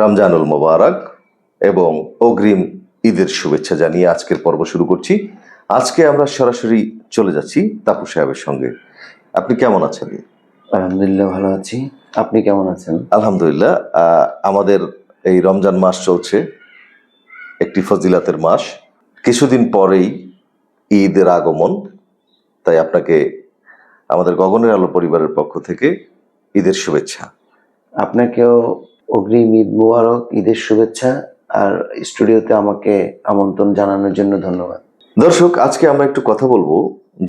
রমজানুল মোবারক এবং অগ্রিম ঈদের শুভেচ্ছা জানিয়ে আজকের পর্ব শুরু করছি। আজকে আমরা সরাসরি চলে যাচ্ছি তাপু সাহেবের সঙ্গে। আপনি কেমন আছেন? আলহামদুলিল্লাহ ভালো আছি। আপনি কেমন আছেন? আলহামদুলিল্লাহ। আমাদের এই রমজান মাস চলছে, একটি ফজিলাতের মাস। কিছুদিন পরেই ঈদের আগমন, তাই আপনাকে আমাদের গগনের আলো পরিবারের পক্ষ থেকে ঈদের শুভেচ্ছা। আপনাকেও অগ্রিম ঈদ মোবারক, ঈদের শুভেচ্ছা। আর স্টুডিওতে আমাকে আমন্ত্রণ জানানোর জন্য ধন্যবাদ। দর্শক, আজকে আমরা একটু কথা বলবো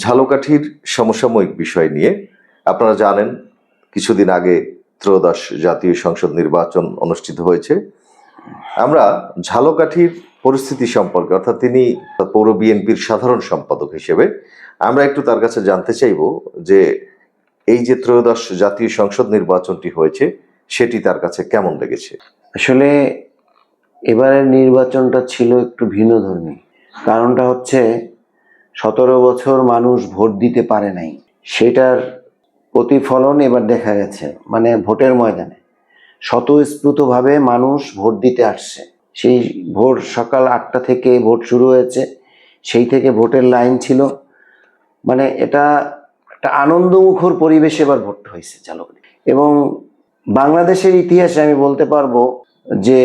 ঝালকাঠির সমসাময়িক বিষয় নিয়ে। আপনারা জানেন কিছুদিন আগে ত্রয়োদশ জাতীয় সংসদ নির্বাচন অনুষ্ঠিত হয়েছে। আমরা ঝালকাঠির পরিস্থিতি সম্পর্কে, অর্থাৎ তিনি পৌর বিএনপির সাধারণ সম্পাদক হিসেবে আমরা একটু তার কাছে জানতে চাইব যে এই যে ত্রয়োদশ জাতীয় সংসদ নির্বাচনটি হয়েছে সেটি তার কাছে কেমন লেগেছে। আসলে এবারের নির্বাচনটা ছিল একটু ভিন্নধর্মী। কারণটা হচ্ছে 17 বছর মানুষ ভোট দিতে পারে নাই, সেটার প্রতিফলন এবার দেখা গেছে। মানে ভোটের ময়দানে স্বতঃস্ফূর্তভাবে মানুষ ভোট দিতে আসছে। সেই ভোর সকাল 8টা থেকে ভোট শুরু হয়েছে, সেই থেকে ভোটের লাইন ছিল। মানে এটা একটা আনন্দমুখর পরিবেশে এবার ভোট হয়েছে ঝালকাঠি। এবং বাংলাদেশের ইতিহাসে আমি বলতে পারবো যে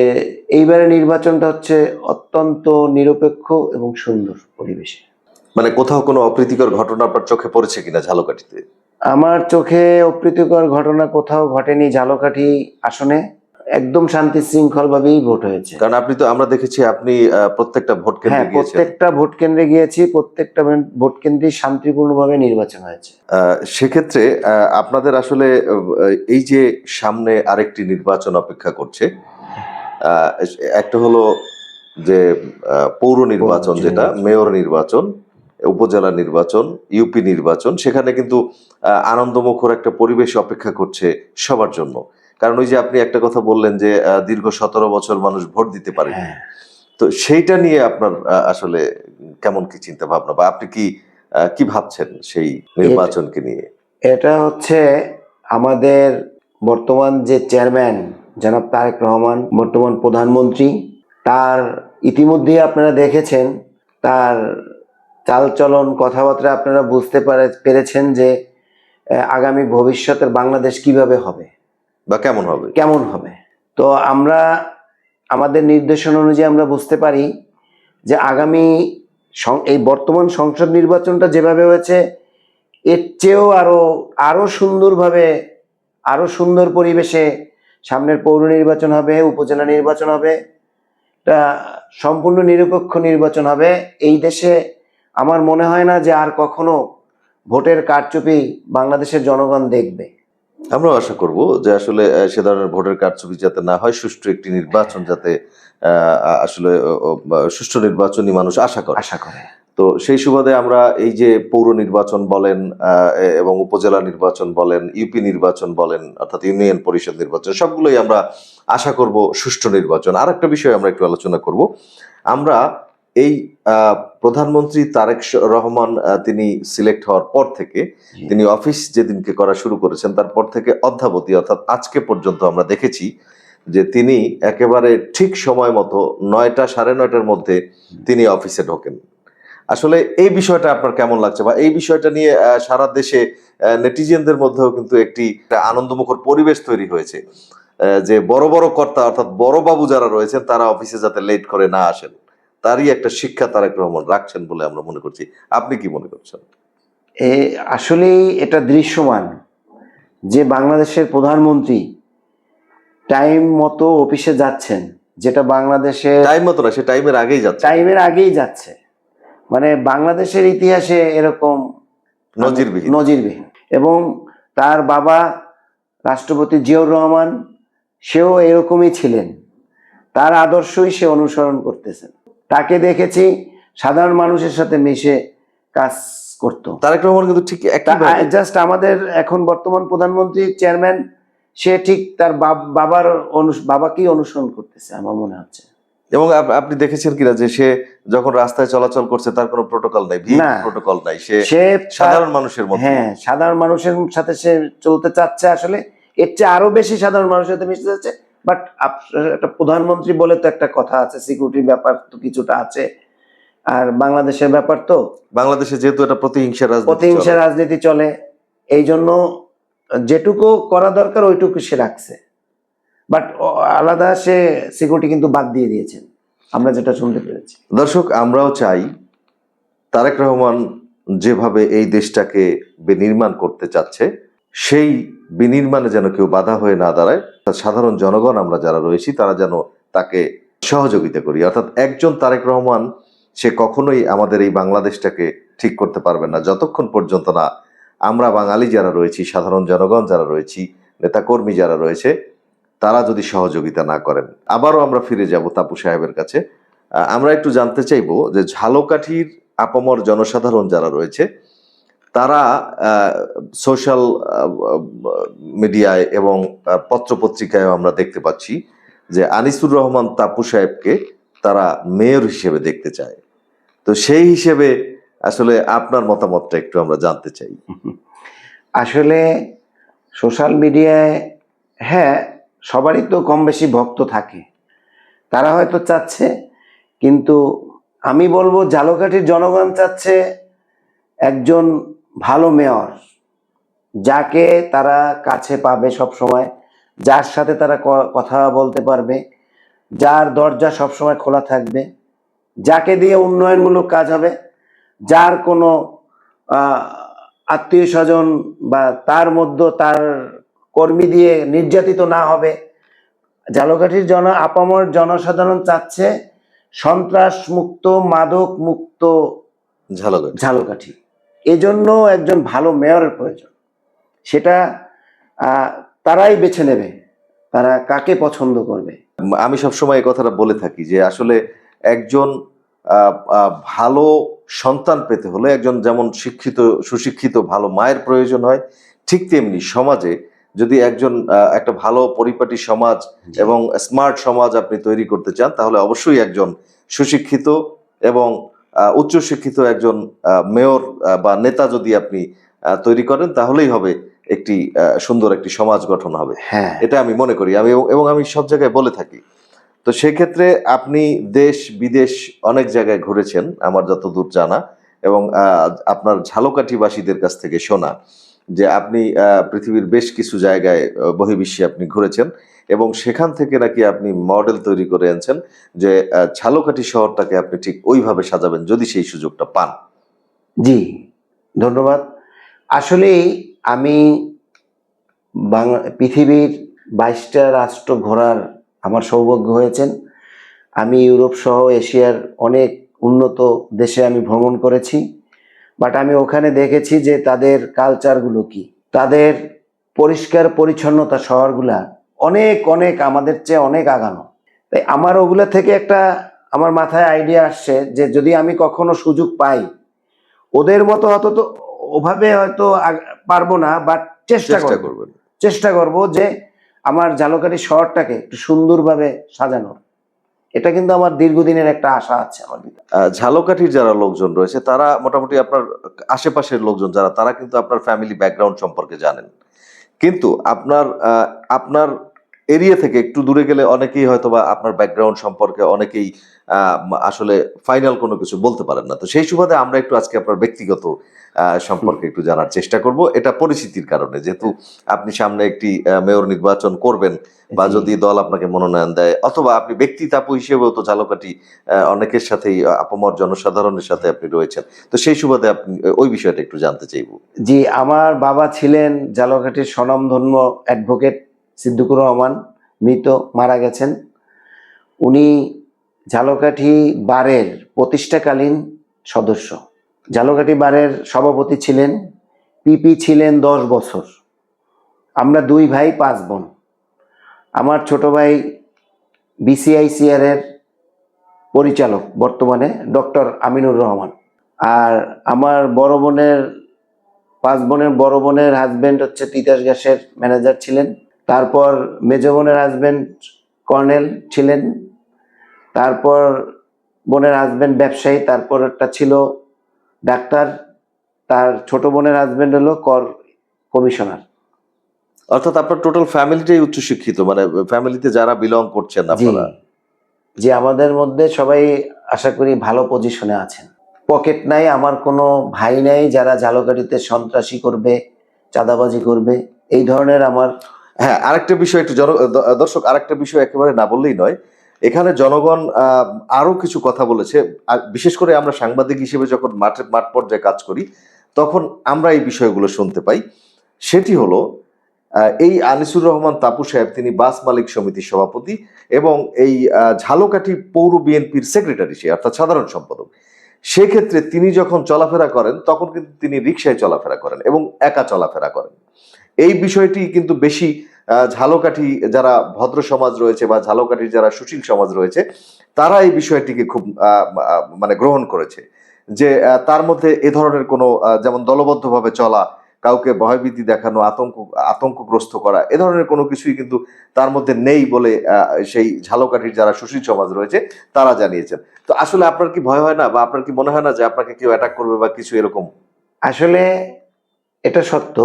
এইবারের নির্বাচনটা হচ্ছে অত্যন্ত নিরপেক্ষ এবং সুন্দর পরিবেশে। মানে কোথাও কোনো অপ্রীতিকর ঘটনা আপনার চোখে পড়েছে কিনা ঝালকাঠিতে? আমার চোখে অপ্রীতিকর ঘটনা কোথাও ঘটেনি ঝালকাঠি আসনে। একদম শান্তি শৃঙ্খল ভাবেই ভোট হয়েছে। কারণ আমরা দেখেছি আপনি প্রত্যেকটা ভোট কেন্দ্রে গিয়েছেন। প্রত্যেকটা ভোট কেন্দ্রে গিয়েছি, প্রত্যেকটা ভোট কেন্দ্রে শান্তিপূর্ণভাবে নির্বাচন হয়েছে। সেক্ষেত্রে আপনাদের আসলে এই যে সামনে আরেকটি নির্বাচন অপেক্ষা করছে, একটা হলো যে পৌর নির্বাচন, যেটা মেয়র নির্বাচন, উপজেলা নির্বাচন, ইউপি নির্বাচন। সেখানে কিন্তু আনন্দমুখর একটা পরিবেশ অপেক্ষা করছে সবার জন্য। কারণ ওই যে আপনি একটা কথা বললেন যে দীর্ঘ 17 বছর মানুষ ভোট দিতে পারেনি। তো সেইটা নিয়ে আপনার আসলে কেমন কি চিন্তা ভাবনা, বা আপনি কি ভাবছেন সেই নির্বাচনকে নিয়ে? এটা হচ্ছে আমাদের বর্তমান যে চেয়ারম্যান জনাব তারেক রহমান, বর্তমান প্রধানমন্ত্রী, তার ইতিমধ্যেই আপনারা দেখেছেন তার চালচলন, কথাবার্তা আপনারা বুঝতে পেরেছেন যে আগামী ভবিষ্যতের বাংলাদেশ কিভাবে হবে বা কেমন হবে। তো আমরা আমাদের নির্দেশনা অনুযায়ী আমরা বুঝতে পারি যে আগামী এই বর্তমান সংসদ নির্বাচনটা যেভাবে হয়েছে এর চেয়েও আরো সুন্দরভাবে, আরো সুন্দর পরিবেশে সামনের পৌর নির্বাচন হবে, উপজেলা নির্বাচন হবে, এটা সম্পূর্ণ নিরপেক্ষ নির্বাচন হবে। এই দেশে আমার মনে হয় না যে আর কখনো ভোটের কারচুপি বাংলাদেশের জনগণ দেখবে। আমরাও আশা করব যে আসলে সে ধরনের ভোটের কারচুপি যাতে না হয়, সুষ্ঠু একটি নির্বাচন যাতে আসলে সুষ্ঠু নির্বাচনই মানুষ আশা করে। তো সেই সুবাদে আমরা এই যে পৌর নির্বাচন বলেন এবং উপজেলা নির্বাচন বলেন, ইউপি নির্বাচন বলেন, অর্থাৎ ইউনিয়ন পরিষদ নির্বাচন, সবগুলোই আমরা আশা করব সুষ্ঠু নির্বাচন। আর একটা বিষয় আমরা একটু আলোচনা করব। আমরা এই প্রধানমন্ত্রী তারেক রহমান তিনি সিলেক্ট হওয়ার পর থেকে, তিনি অফিস যেদিনকে করা শুরু করেছেন তারপর থেকে অদ্যাবধি, অর্থাৎ আজকে পর্যন্ত আমরা দেখেছি যে তিনি একেবারে ঠিক সময় মতো 9টা সাড়ে 9টার মধ্যে তিনি অফিসে ঢোকেন। আসলে এই বিষয়টা আপনার কেমন লাগছে, বা এই বিষয়টা নিয়ে সারা দেশে নেটিজেনদের মধ্যেও কিন্তু একটি আনন্দমুখর পরিবেশ তৈরি হয়েছে যে বড় বড় কর্তা, অর্থাৎ বড় বাবু যারা রয়েছেন তারা অফিসে যাতে লেট করে না আসেন, তারই একটা শিক্ষা তারেক রহমান রাখছেন বলে আমরা মনে করছি। আপনি কি মনে করছেন? আসলেই এটা দৃশ্যমান যে বাংলাদেশের প্রধানমন্ত্রী টাইম মতো অফিসে যাচ্ছেন, যেটা বাংলাদেশে টাইম মতো না, সে টাইমের আগেই যাচ্ছে। মানে বাংলাদেশের ইতিহাসে এরকম নজিরবিহীন। এবং তার বাবা রাষ্ট্রপতি জিয়াউর রহমান, সেও এরকমই ছিলেন, তার আদর্শই সে অনুসরণ করতেছেন। তাকে দেখেছি সাধারণ মানুষের সাথে মিশে কাজ করতো। তারেক রহমান কিন্তু ঠিক জাস্ট আমাদের এখন বর্তমান প্রধানমন্ত্রী চেয়ারম্যান, সে ঠিক তার বাবাকেই অনুসরণ করতেছে আমার মনে হচ্ছে। এবং আপনি দেখেছেন কিনা যে সে যখন রাস্তায় চলাচল করছে তার কোনো প্রোটোকল নাই, প্রোটোকল নাই, সে সাধারণ মানুষের মধ্যে, সাধারণ মানুষের সাথে সে চলতে চাচ্ছে। আসলে এর চেয়ে আরো বেশি সাধারণ মানুষের সাথে মিশতে যাচ্ছে, বাট একটা প্রধানমন্ত্রী বলে তো একটা কথা আছে, সিকিউরিটির ব্যাপার তো কিছুটা আছে, আর বাংলাদেশের ব্যাপার তো, বাংলাদেশে যেহেতু এটা প্রতিহিংসা রাজনীতি চলে, এই জন্য যেটুকু করা দরকার ওইটুকু সে রাখছে, বাট আলাদা সে সিকিউরিটি কিন্তু বাদ দিয়ে দিয়েছেন, আমরা যেটা শুনতে পেরেছি। দর্শক, আমরাও চাই তারেক রহমান যেভাবে এই দেশটাকে বিনির্মাণ করতে চাচ্ছে, সেই বিনির্মাণে যেন কেউ বাধা হয়ে না দাঁড়ায়। সাধারণ জনগণ আমরা যারা রয়েছি তারা যেন তাকে সহযোগিতা করি। অর্থাৎ একজন তারেক রহমান সে কখনোই আমাদের এই বাংলাদেশটাকে ঠিক করতে পারবে না যতক্ষণ পর্যন্ত না আমরা বাঙালি যারা রয়েছি, সাধারণ জনগণ যারা রয়েছি, নেতাকর্মী যারা রয়েছে, তারা যদি সহযোগিতা না করেন। আবারও আমরা ফিরে যাব তাপু সাহেবের কাছে। আমরা একটু জানতে চাইবো যে ঝালকাঠির আপামর জনসাধারণ যারা রয়েছে তারা সোশ্যাল মিডিয়ায় এবং পত্রপত্রিকায় আমরা দেখতে পাচ্ছি যে আনিসুর রহমান তাপু সাহেবকে তারা মেয়র হিসেবে দেখতে চায়। তো সেই হিসেবে আসলে আপনার মতামতটা একটু আমরা জানতে চাই। আসলে সোশ্যাল মিডিয়ায়, হ্যাঁ, সবারই তো কম বেশি ভক্ত থাকে, তারা হয়তো চাচ্ছে, কিন্তু আমি বলবো ঝালকাঠির জনগণ চাচ্ছে একজন ভালো মেয়র, যাকে তারা কাছে পাবে সব সময়, যার সাথে তারা কথা বলতে পারবে, যার দরজা সব সময় খোলা থাকবে, যাকে দিয়ে উন্নয়নমূলক কাজ হবে, যার কোনো আত্মীয় স্বজন বা তার মধ্যে তার কর্মী দিয়ে নির্যাতিত না হবে। ঝালকাঠির আপামর জনসাধারণ চাচ্ছে সন্ত্রাস মুক্ত, মাদক মুক্ত ঝালকাঠি। এজন্য একজন ভালো মেয়রের প্রয়োজন, সেটা তারাই বেছে নেবে, তারা কাকে পছন্দ করবে। আমি সবসময় এই কথাটা বলে থাকি যে আসলে একজন ভালো সন্তান পেতে হলে একজন যেমন শিক্ষিত, সুশিক্ষিত ভালো মায়ের প্রয়োজন হয়, ঠিক তেমনি সমাজে যদি একজন একটা ভালো পরিপাটি সমাজ এবং স্মার্ট সমাজ আপনি তৈরি করতে চান, তাহলে অবশ্যই একজন সুশিক্ষিত এবং উচ্চশিক্ষিত একজন মেয়র বা নেতা যদি আপনি তৈরি করেন, তাহলেই হবে একটি সুন্দর একটি সমাজ গঠন হবে। হ্যাঁ, এটা আমি মনে করি, এবং আমি সব জায়গায় বলে থাকি। তো সেক্ষেত্রে আপনি দেশ বিদেশ অনেক জায়গায় ঘুরেছেন আমার যতদূর জানা, এবং আপনার ঝালকাঠিবাসীদের কাছ থেকে শোনা যে আপনি পৃথিবীর বেশ কিছু জায়গায় বহির্বিশ্বে আপনি ঘুরেছেন, এবং সেখান থেকে নাকি আপনি মডেল তৈরি করে আনছেন যে ঝালকাঠি শহরটাকে আপনি ঠিক ওইভাবে সাজাবেন যদি সেই সুযোগটা পান। জি, ধন্যবাদ। আসলেই আমি পৃথিবীর 22টা রাষ্ট্র ঘোরার আমার সৌভাগ্য হয়েছেন। আমি ইউরোপ সহ এশিয়ার অনেক উন্নত দেশে আমি ভ্রমণ করেছি, বাট আমি ওখানে দেখেছি যে তাদের কালচারগুলো কি, তাদের পরিষ্কার পরিচ্ছন্নতা শহরগুলা অনেক অনেক আমাদের চেয়ে অনেক আগানো। তাই আমার ওগুলা থেকে একটা আমার মাথায় আইডিয়া আসছে যে যদি আমি কখনো সুযোগ পাই, ওদের মতো হয়তো তো ওভাবে হয়তো পারবো না, বাট চেষ্টা করব যে আমার ঝালকাঠি শহরটাকে একটু সুন্দরভাবে সাজানো। এটা কিন্তু আমার দীর্ঘদিনের একটা আশা আছে আমার ভিতরে। ঝালকাঠির যারা লোকজন রয়েছে তারা মোটামুটি আপনার আশেপাশের লোকজন যারা, তারা কিন্তু আপনার ফ্যামিলি ব্যাকগ্রাউন্ড সম্পর্কে জানেন, কিন্তু আপনার এরিয়া থেকে একটু দূরে গেলে অনেকেই হয়তো বা আপনার ব্যাকগ্রাউন্ড সম্পর্কে অনেকেই আসলে ফাইনাল কোনো কিছু বলতে পারেন না। তো সেই সুবাদে আমরা একটু আজকে আপনার ব্যক্তিগত সম্পর্কে একটু জানার চেষ্টা করব, এটা পরিচিতির কারণে, যেহেতু আপনি সামনে একটি মেয়র নির্বাচন করবেন, বা যদি দল আপনাকে মনোনয়ন দেয়, অথবা আপনি ব্যক্তি তাপু হিসেবেও তো ঝালকাঠি অনেকের সাথেই আপামর জনসাধারণের সাথে আপনি রয়েছেন, তো সেই সুবাদে আপনি ওই বিষয়টা একটু জানতে চাইব। জি, আমার বাবা ছিলেন ঝালকাঠির স্বনামধন্য অ্যাডভোকেট সিদ্দিকুর রহমান, মৃত, মারা গেছেন। উনি ঝালকাঠি বারের প্রতিষ্ঠাকালীন সদস্য, ঝালকাঠি বারের সভাপতি ছিলেন, পিপি ছিলেন 10 বছর। আমরা 2 ভাই 5 বোন। আমার ছোট ভাই বিসিআইসিআর এর পরিচালক বর্তমানে ডক্টর আমিনুর রহমান। আর আমার 5 বোনের বড় বোনের হাজবেন্ড হচ্ছে তিতাস গ্যাসের ম্যানেজার ছিলেন। তারপর মেজ বোনের হাজবেন্ড কর্নেল ছিলেন। তারপর বোনের হাজবেন্ড ব্যবসায়ী, তারপর একটা ছিল ডাক্তার। তার ছোট বোনের হাজবেন্ড হলো কমিশনার। অর্থাৎ আপনার টোটাল ফ্যামিলিটাই উচ্চশিক্ষিত, মানে ফ্যামিলিতে যারা বিলং করছেন জি, আপনারা। যে আমাদের মধ্যে সবাই আশা করি ভালো পজিশনে আছেন। পকেট নাই, আমার কোনো ভাই নাই যারা ঝালকাঠিতে সন্ত্রাসী করবে, চাঁদাবাজি করবে, এই ধরনের আমার। হ্যাঁ, আরেকটা বিষয় একটু দর্শক, আরেকটা বিষয় একেবারে না বললেই নয়। এখানে জনগণ আরো কিছু কথা বলেছে। আর বিশেষ করে আমরা সাংবাদিক হিসেবে যখন মাঠ পর্যায়ে কাজ করি, তখন আমরা এই বিষয়গুলো শুনতে পাই। সেটি হলো, এই আনিসুর রহমান তাপু সাহেব, তিনি বাস মালিক সমিতির সভাপতি এবং এই ঝালকাঠি পৌর বিএনপির সেক্রেটারি, সে অর্থাৎ সাধারণ সম্পাদক। সেক্ষেত্রে তিনি যখন চলাফেরা করেন তখন কিন্তু তিনি রিকশায় চলাফেরা করেন এবং একা চলাফেরা করেন। এই বিষয়টি কিন্তু বেশি ঝালকাঠি যারা ভদ্র সমাজ রয়েছে বা ঝালকাঠির যারা সুশীল সমাজ রয়েছে, তারা এই বিষয়টিকে খুব মানে গ্রহণ করেছে যে তার মধ্যে এ ধরনের কোনো যেমন দলবদ্ধভাবে চলা, কাউকে ভয়ভীতি দেখানো, আতঙ্কগ্রস্ত করা, এ ধরনের কোনো কিছুই কিন্তু তার মধ্যে নেই বলে সেই ঝালকাঠির যারা সুশীল সমাজ রয়েছে তারা জানিয়েছেন। তো আসলে আপনার কি ভয় হয় না, বা আপনার কি মনে হয় না যে আপনাকে কেউ অ্যাটাক করবে বা কিছু এরকম? আসলে এটা সত্য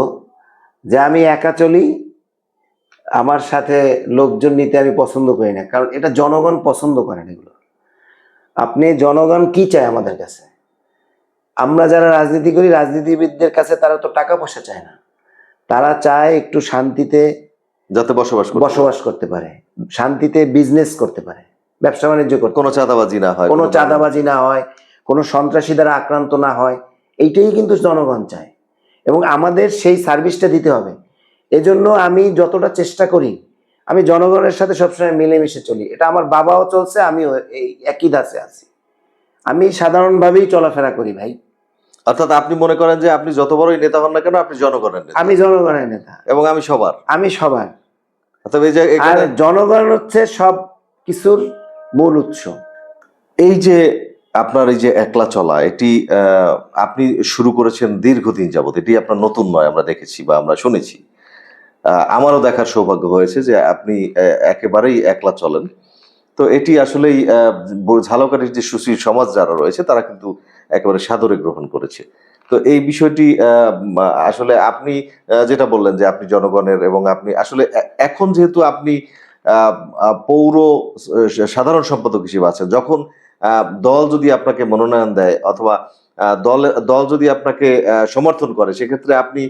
যে আমি একা চলি, আমার সাথে লোকজন নিতে আমি পছন্দ করি না, কারণ এটা জনগণ পছন্দ করেন এগুলো। আপনি জনগণ কি চায় আমাদের কাছে? আমরা যারা রাজনীতি করি, রাজনীতিবিদদের কাছে তারা তো টাকা পয়সা চায় না, তারা চায় একটু শান্তিতে যাতে বসবাস করতে পারে, শান্তিতে বিজনেস করতে পারে, ব্যবসা বাণিজ্য করতে, কোনো চাঁদাবাজি না হয়, কোনো চাঁদাবাজি না হয়, কোনো সন্ত্রাসী দ্বারা আক্রান্ত না হয়, এইটাই কিন্তু জনগণ চায় এবং আমাদের সেই সার্ভিসটা দিতে হবে। এজন্য আমি যতটা চেষ্টা করি, আমি জনগণের সাথে সবসময় মিলেমিশে চলি। এটা আমার বাবাও চলছে, আমিও এই একই ধাঁচে আছি। আমি সাধারণভাবেই চলাফেরা করি ভাই। অর্থাৎ আপনি মনে করেন যে আপনি যত বড়ই নেতা হন না কেন, আপনি জনগণের নেতা। আমি জনগণের নেতা এবং আমি সবার। আমি সবার। অর্থাৎ এই যে আর এখানে জনগণ হচ্ছে সব কিছুর মূল উৎস। এই যে আপনার এই যে একলা চলা, এটি আপনি শুরু করেছেন দীর্ঘদিন যাবত, এটি আপনার নতুন নয়, আমরা দেখেছি বা আমরা শুনেছি। আমারও দেখার সৌভাগ্য হয়েছে যে আপনি একেবারেই একলা চলেন। তো এটি আসলেই ঝালকাঠির যে সুশীল সমাজ যারা রয়েছে তারা কিন্তু একেবারে সাদরে গ্রহণ করেছে। তো এই বিষয়টি আসলে আপনি যেটা বললেন যে আপনি জনগণের, এবং আপনি আসলে এখন যেহেতু আপনি পৌর সাধারণ সম্পাদক হিসেবে আছেন, যখন দল যদি আপনাকে মনোনয়ন দেয় অথবা দল যদি আপনাকে সমর্থন করে, সেক্ষেত্রে আপনি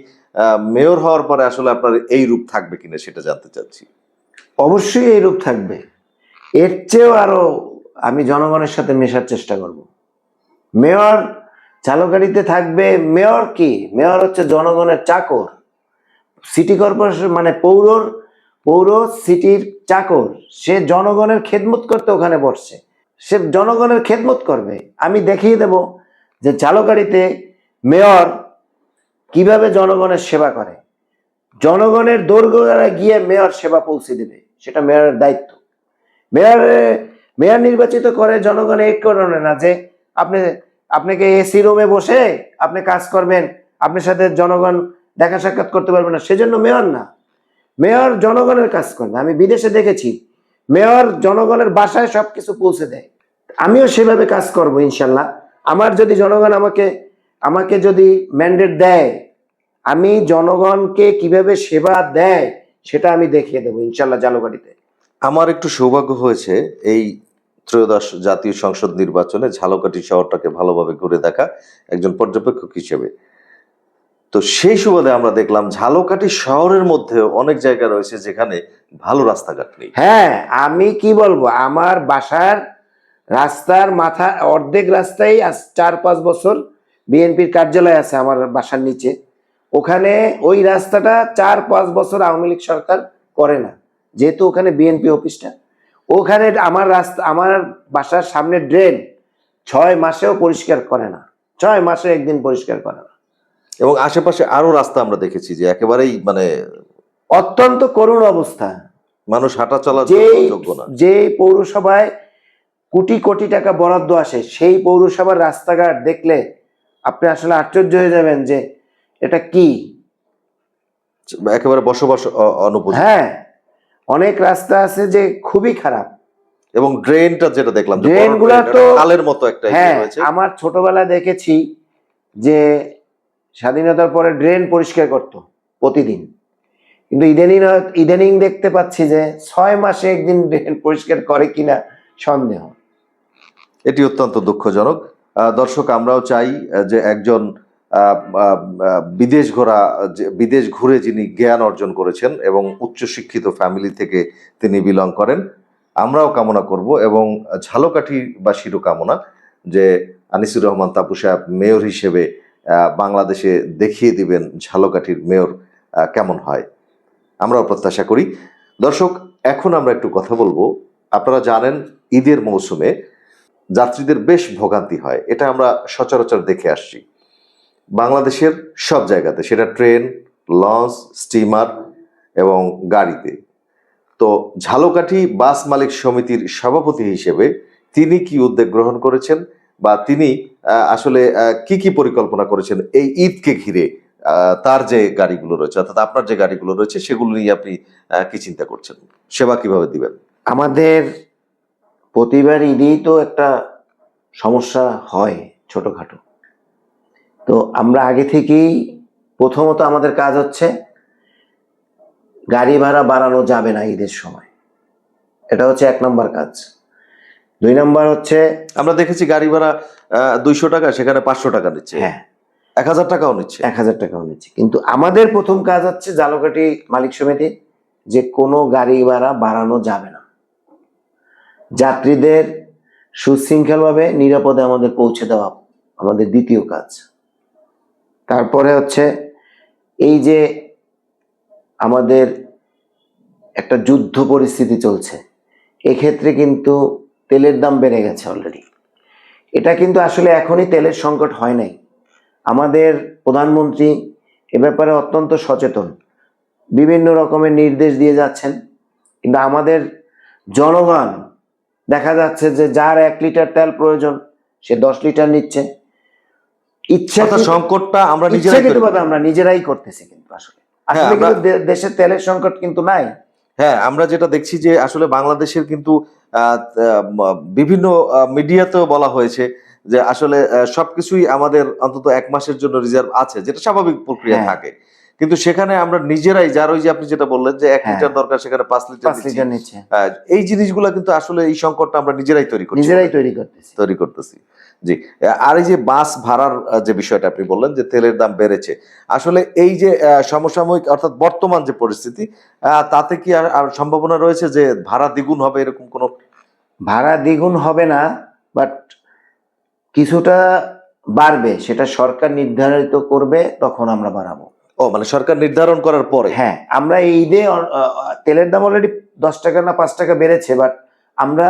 মেয়র হওয়ার পরে আসলে আপনার এই রূপ থাকবে কিনা সেটা জানতে চাচ্ছি। অবশ্যই এই রূপ থাকবে, এর চেয়েও আরো আমি জনগণের সাথে মেশার চেষ্টা করব। মেয়র ঝালকাঠিতে থাকবে। মেয়র কি? মেয়র হচ্ছে জনগণের চাকর। সিটি কর্পোরেশন মানে পৌর সিটির চাকর। সে জনগণের খেদমত করতে ওখানে বসছে, সে জনগণের খেদমত করবে। আমি দেখিয়ে দেব যে ঝালকাঠিতে মেয়র কিভাবে জনগণের সেবা করে। জনগণের দোরগোড়ায় গিয়ে মেয়র সেবা পৌঁছে দেবে, সেটা মেয়রের দায়িত্ব। মেয়র নির্বাচিত করে জনগণ এই কারণে না যে আপনাকে এসি রুমে বসে আপনি কাজ করবেন, আপনার সাথে জনগণ দেখা সাক্ষাৎ করতে পারবে না, সেজন্য মেয়র না। মেয়র জনগণের কাজ করবে। আমি বিদেশে দেখেছি মেয়র জনগণের বাসায় সবকিছু পৌঁছে দেয়। আমিও সেভাবে কাজ করব ইনশাল্লাহ। আমার যদি জনগণ আমাকে যদি ম্যান্ডেট দেয়, আমি জনগণকে কিভাবে সেবা দেয় সেটা আমি দেখিয়ে দেবো ইনশাল্লাহ ঝালকাঠিতে। আমার একটু সৌভাগ্য হয়েছে এই ত্রয়োদশ জাতীয় সংসদ নির্বাচনে ঝালকাঠি শহরটাকে ভালোভাবে ঘুরে দেখা একজন পর্যবেক্ষক হিসেবে। তো সেই সুবাদে আমরা দেখলাম ঝালকাঠি শহরের মধ্যে অনেক জায়গা রয়েছে যেখানে ভালো রাস্তাঘাট নেই। হ্যাঁ, আমি কি বলবো, আমার বাসার রাস্তার মাথা অর্ধেক রাস্তায় 4-5 বছর বিএনপির কার্যালয় আছে আমার বাসার নিচে। ওখানে ওই রাস্তাটা 4-5 বছর আওয়ামী লীগ সরকার করে না, যেহেতু ওখানে বিএনপি অফিসটা। ওখানে আমার বাসার সামনে ড্রেন 6 মাসেও পরিষ্কার করে না, 6 মাসে একদিন পরিষ্কার করে না। এবং আশেপাশে আরো রাস্তা আমরা দেখেছি যে একেবারেই মানে অত্যন্ত করুণ অবস্থা। মানুষ হাঁটা চলার যোগ্য না। যে পৌরসভায় কোটি কোটি টাকা বরাদ্দ আসে, সেই পৌরসভার রাস্তাঘাট দেখলে আপনি আসলে আশ্চর্য হয়ে যাবেন যে এটা কি। একেবারে বসবাস অনুপযোগী। হ্যাঁ, অনেক রাস্তা আছে যে খুবই খারাপ। এবং ড্রেনটা যেটা দেখলাম, ড্রেনগুলো তো খালের মতো একটা হ্যাঁ, রয়েছে। আমার ছোটবেলায় দেখেছি যে স্বাধীনতার পরে ড্রেন পরিষ্কার করত প্রতিদিন। কিন্তু ইদানিং দেখতে পাচ্ছি যে 6 মাসে একদিন ড্রেন পরিষ্কার করে কিনা সন্দেহ। এটি অত্যন্ত দুঃখজনক। দর্শক, আমরাও চাই যে একজন বিদেশ ঘুরে যিনি জ্ঞান অর্জন করেছেন এবং উচ্চশিক্ষিত ফ্যামিলি থেকে তিনি বিলং করেন, আমরাও কামনা করব এবং ঝালকাঠিবাসীরও কামনা যে আনিসুর রহমান তাপু সাহেব মেয়র হিসেবে বাংলাদেশে দেখিয়ে দিবেন ঝালকাঠির মেয়র কেমন হয়, আমরাও প্রত্যাশা করি। দর্শক, এখন আমরা একটু কথা বলবো। আপনারা জানেন ঈদের মৌসুমে যাত্রীদের বেশ ভোগান্তি হয়, এটা আমরা সচরাচর দেখে আসছি বাংলাদেশের সব জায়গাতে, সেটা ট্রেন, লঞ্চ, স্টিমার এবং গাড়িতে। তো ঝালকাঠি বাস মালিক সমিতির সভাপতি হিসেবে তিনি কি উদ্যোগ গ্রহণ করেছেন বা তিনি আসলে কি কি পরিকল্পনা করেছেন এই ঈদকে ঘিরে, তার যে গাড়িগুলো রয়েছে অর্থাৎ আপনার যে গাড়িগুলো রয়েছে সেগুলো নিয়ে আপনি কি চিন্তা করছেন, সেবা কিভাবে দিবেন? আমাদের প্রতিবার ঈদেই তো একটা সমস্যা হয় ছোটখাটো। তো আমরা আগে থেকেই প্রথমত আমাদের কাজ হচ্ছে গাড়ি ভাড়া বাড়ানো যাবে না ঈদের সময়, এটা হচ্ছে 1 নম্বর কাজ। 2 নম্বর হচ্ছে আমরা দেখেছি গাড়ি ভাড়া 200 টাকা, সেখানে 500 টাকা নিচ্ছে, হ্যাঁ 1000 টাকাও নিচ্ছে। 1000 টাকাও নিচ্ছে। কিন্তু আমাদের প্রথম কাজ হচ্ছে ঝালকাঠি মালিক সমিতি যে কোনো গাড়ি ভাড়া বাড়ানো যাবে না, যাত্রীদের সুশৃঙ্খলভাবে নিরাপদে আমাদের পৌঁছে দেওয়া আমাদের দ্বিতীয় কাজ। তারপরে হচ্ছে এই যে আমাদের একটা যুদ্ধ পরিস্থিতি চলছে, এক্ষেত্রে কিন্তু তেলের দাম বেড়ে গেছে অলরেডি। এটা কিন্তু আসলে এখনই তেলের সংকট হয় নাই, আমাদের প্রধানমন্ত্রী এ ব্যাপারে অত্যন্ত সচেতন, বিভিন্ন রকমের নির্দেশ দিয়ে যাচ্ছেন। কিন্তু আমাদের জনগণ দেখা যাচ্ছে যে যার 1 লিটার তেল প্রয়োজন সে 10 লিটার নিচ্ছে। সংকটটা আমরা নিজেরাই করতেছি, কিন্তু আসলে কিন্তু দেশের তেলের সংকট কিন্তু নাই। হ্যাঁ, আমরা যেটা দেখছি যে আসলে বাংলাদেশের কিন্তু বিভিন্ন মিডিয়াতেও বলা হয়েছে যে আসলে সবকিছুই আমাদের অন্তত 1 মাসের জন্য রিজার্ভ আছে, যেটা স্বাভাবিক প্রক্রিয়া থাকে। কিন্তু সেখানে আমরা নিজেরাই, যার ওই যে আপনি যেটা বললেন যে 1 লিটার দরকার সেখানে 5 লিটার নিচ্ছে। এই জিনিসগুলো কিন্তু আসলে এই সংকটটা আমরা নিজেরাই তৈরি করতেছি। জি। আর এই যে বাস ভাড়ার যে বিষয়টা আপনি বললেন যে তেলের দাম বেড়েছে, আসলে এই যে সমসাময়িক অর্থাৎ বর্তমান যে পরিস্থিতি, তাতে কি আর সম্ভাবনা রয়েছে যে ভাড়া দ্বিগুণ হবে? এরকম কোনো ভাড়া দ্বিগুণ হবে না, বাট কিছুটা বাড়বে, সেটা সরকার নির্ধারিত করবে, তখন আমরা বাড়াবো। মানে সরকার নির্ধারণ করার পরে? হ্যাঁ, আমরা এই ঈদে তেলের দাম অলরেডি 10 টাকা না 5 টাকা বেড়েছে, বাট আমরা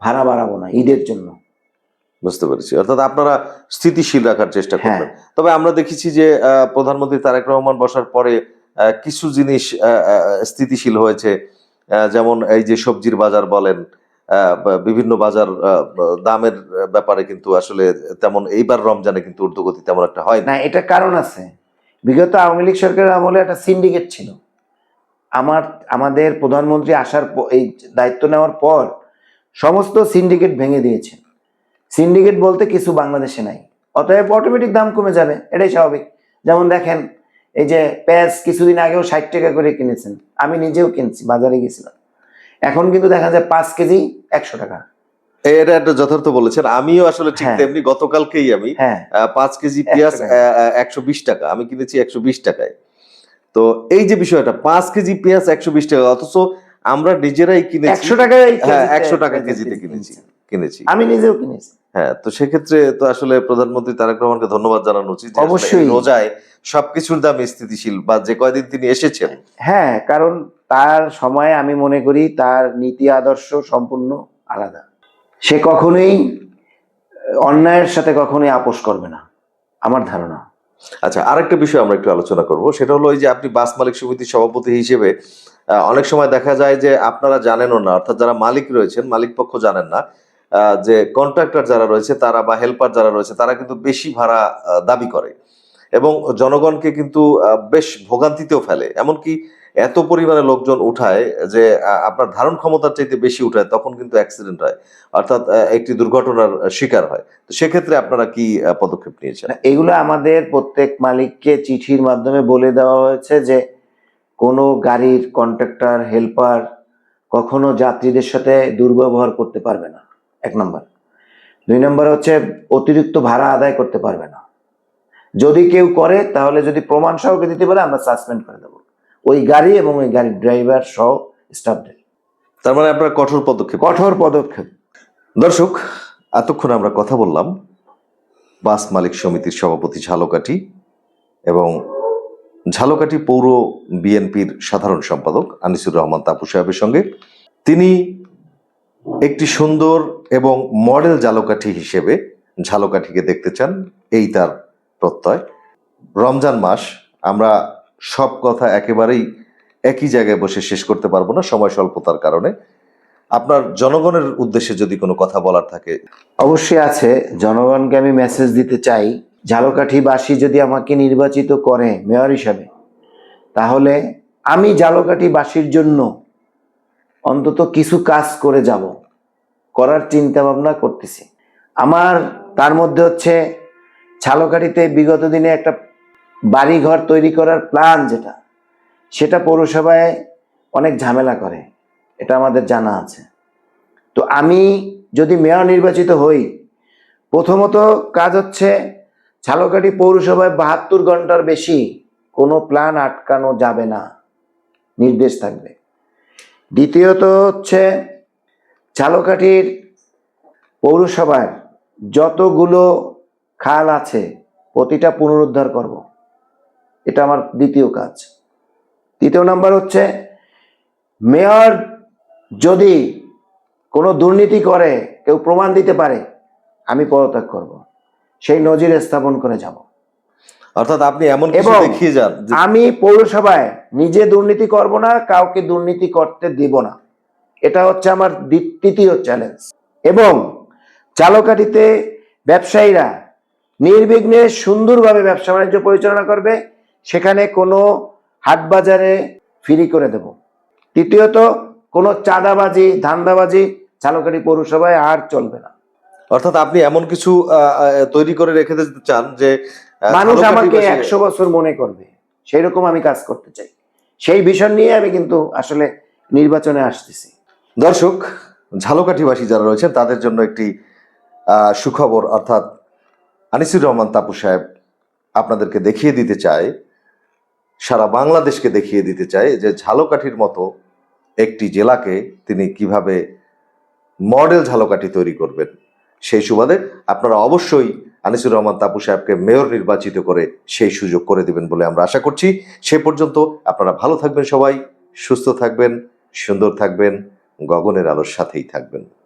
ভাড়া বাড়াবো না ঈদের জন্য। বুঝতে পেরেছি, অর্থাৎ আপনারা স্থিতিশীল রাখার চেষ্টা করবেন। তবে আমরা দেখেছি যে প্রধানমন্ত্রী তারেক রহমান বসার পরে কিছু জিনিস স্থিতিশীল হয়েছে, যেমন এই যে সবজির বাজার বলেন, বিভিন্ন বাজার দামের ব্যাপারে কিন্তু আসলে তেমন এইবার রমজানে কিন্তু ঊর্ধ্বগতি তেমন একটা হয় না। এটা কারণ আছে, বিগত আওয়ামী লীগ সরকারের আমলে একটা সিন্ডিকেট ছিল। আমাদের প্রধানমন্ত্রী আসার এই দায়িত্ব নেওয়ার পর সমস্ত সিন্ডিকেট ভেঙে দিয়েছে। সিন্ডিকেট বলতে কিছু বাংলাদেশে নাই, অতএব অটোমেটিক দাম কমে যাবে, এটাই স্বাভাবিক। যেমন দেখেন, এই যে পেঁয়াজ কিছুদিন আগেও 60 টাকা করে কিনেছেন, আমি নিজেও কিনছি, বাজারে গেছিলাম, এখন কিন্তু দেখা যায় 5 কেজি 100 টাকা। এটা একটা যথার্থ বলেছেন, আমিও আসলে ঠিক তেমনি গতকালকেই আমি 5 কেজি পেঁয়াজ 120 টাকা আমি কিনেছি 120 টাকায়। তো এই যে বিষয়টা 5 কেজি পেঁয়াজ 120 টাকা, অথচ আমরা নিজেরাই কিনেছি 100 টাকায়, 100 টাকা কেজিতে কিনেছি, আমি নিজেও কিনেছি। হ্যাঁ, তো সেক্ষেত্রে তো আসলে প্রধানমন্ত্রী তারেক রহমানকে ধন্যবাদ জানানো উচিত। অবশ্যই রোজায় সবকিছুর দাম স্থিতিশীল, বা যে কয়দিন তিনি এসেছেন, হ্যাঁ, কারণ তার সময়ে আমি মনে করি তার নীতি আদর্শ সম্পূর্ণ আলাদা। সে কখনোই অন্যায়ের সাথে কখনোই আপোষ করবে না, আমার ধারণা। আচ্ছা, আরেকটা বিষয় আমরা একটু আলোচনা করব, সেটা হলো এই যে আপনি বাস মালিক সমিতির সভাপতি হিসেবে অনেক সময় দেখা যায় যে আপনারা জানেনও না, অর্থাৎ যারা মালিক রয়েছেন, মালিক পক্ষ জানেন না যে কন্ট্রাক্টর যারা রয়েছে তারা বা হেল্পার যারা রয়েছে তারা কিন্তু বেশি ভাড়া দাবি করে এবং জনগণকে কিন্তু বেশ ভোগান্তিতেও ফেলে। এমনকি এত পরিমাণে লোকজন উঠায় যে আপনার ধারণ ক্ষমতার চাইতে বেশি উঠায়, তখন কিন্তু অ্যাক্সিডেন্ট হয়, অর্থাৎ একটি দুর্ঘটনার শিকার হয়। তো সেক্ষেত্রে আপনারা কি পদক্ষেপ নিয়েছেন? এগুলো আমাদের প্রত্যেক মালিককে চিঠির মাধ্যমে বলে দেওয়া হয়েছে যে কোনো গাড়ির কন্ট্রাক্টর হেল্পার কখনো যাত্রীদের সাথে দুর্ব্যবহার করতে পারবে না, 1 নম্বর। 2 নম্বর হচ্ছে অতিরিক্ত ভাড়া আদায় করতে পারবে না। যদি কেউ করে তাহলে যদি প্রমাণ সহকে দিতে পারে আমরা সাসপেন্ড করে দেবো ওই গাড়ি এবং ওই গাড়ির ড্রাইভার সহ স্টাফদের। তার মানে আপনার কঠোর পদক্ষেপ। কঠোর পদক্ষেপ। দর্শক, এতক্ষণ আমরা কথা বললাম বাস মালিক সমিতির সভাপতি ঝালকাঠি এবং ঝালকাঠি পৌর বিএনপির সাধারণ সম্পাদক আনিসুর রহমান তাপু সাহেবের সঙ্গে। তিনি একটি সুন্দর এবং মডেল ঝালকাঠি হিসেবে ঝালকাঠিকে দেখতে চান, এই তার প্রত্যয়। রমজান মাস, আমরা সব কথা একেবারেই একই জায়গায় বসে শেষ করতে পারবো না সময় স্বল্পতার কারণে। আপনার জনগণের উদ্দেশ্যে যদি কোনো কথা বলার থাকে। অবশ্যই আছে। জনগণকে আমি মেসেজ দিতে চাই, ঝালকাঠিবাসী যদি আমাকে নির্বাচিত করে মেয়র হিসাবে, তাহলে আমি ঝালকাঠিবাসীর জন্য অন্তত কিছু কাজ করে যাব, করার চিন্তা ভাবনা করতেছি। আমার তার মধ্যে হচ্ছে ঝালকাঠিতে বিগত দিনে একটা বাড়িঘর তৈরি করার প্ল্যান, সেটা পৌরসভায় অনেক ঝামেলা করে, এটা আমাদের জানা আছে। তো আমি যদি মেয়র নির্বাচিত হই, প্রথমত কাজ হচ্ছে ঝালকাঠি পৌরসভায় 72 ঘন্টার বেশি কোনো প্ল্যান আটকানো যাবে না, নির্দেশ থাকবে। দ্বিতীয়ত হচ্ছে ঝালকাঠির পৌরসভায় যতগুলো খাল আছে প্রতিটা পুনরুদ্ধার করব, এটা আমার দ্বিতীয় কাজ। তৃতীয় নাম্বার হচ্ছে মেয়র যদি কোনো দুর্নীতি করে, কেউ প্রমাণ দিতে পারে, আমি পদত্যাগ করব, সেই নজির স্থাপন করে যাব। অর্থাৎ আপনি এমন কিছু এবং দেখিয়ে যান আমি পৌরসভায় নিজে দুর্নীতি করব না, কাউকে দুর্নীতি করতে দিব না, এটা হচ্ছে আমার তৃতীয় চ্যালেঞ্জ। এবং ঝালকাঠিতে ব্যবসায়ীরা নির্বিঘ্নে সুন্দরভাবে ব্যবসা বাণিজ্য পরিচালনা করবে, সেখানে কোনো হাট বাজারে ফ্রি করে দেব। তৃতীয়ত কোনো চাঁদাবাজি ধান্দাবাজি ঝালকাঠি পৌরসভায় আর চলবে না। অর্থাৎ আপনি এমন কিছু তৈরি করে রেখে দিতে চান যে মানুষ আমাকে 100 বছর মনে করবে, সেই রকম আমি কাজ করতে চাই। সেই ভিশন নিয়ে আমি কিন্তু আসলে নির্বাচনে আসতেছি। দর্শক, ঝালকাঠিবাসী যারা রয়েছেন তাদের জন্য একটি সুখবর, অর্থাৎ আনিসুর রহমান তাপু সাহেব আপনাদেরকে দেখিয়ে দিতে চায়, সারা বাংলাদেশকে দেখিয়ে দিতে চায় যে ঝালকাঠির মতো একটি জেলাকে তিনি কিভাবে মডেল ঝালকাঠি তৈরি করবেন। সেই সুবাদে আপনারা অবশ্যই আনিসুর রহমান তাপু সাহেবকে মেয়র নির্বাচিত করে সেই সুযোগ করে দিবেন বলে আমরা আশা করছি। সে পর্যন্ত আপনারা ভালো থাকবেন, সবাই সুস্থ থাকবেন, সুন্দর থাকবেন, গগনের আলোর সাথেই থাকবেন।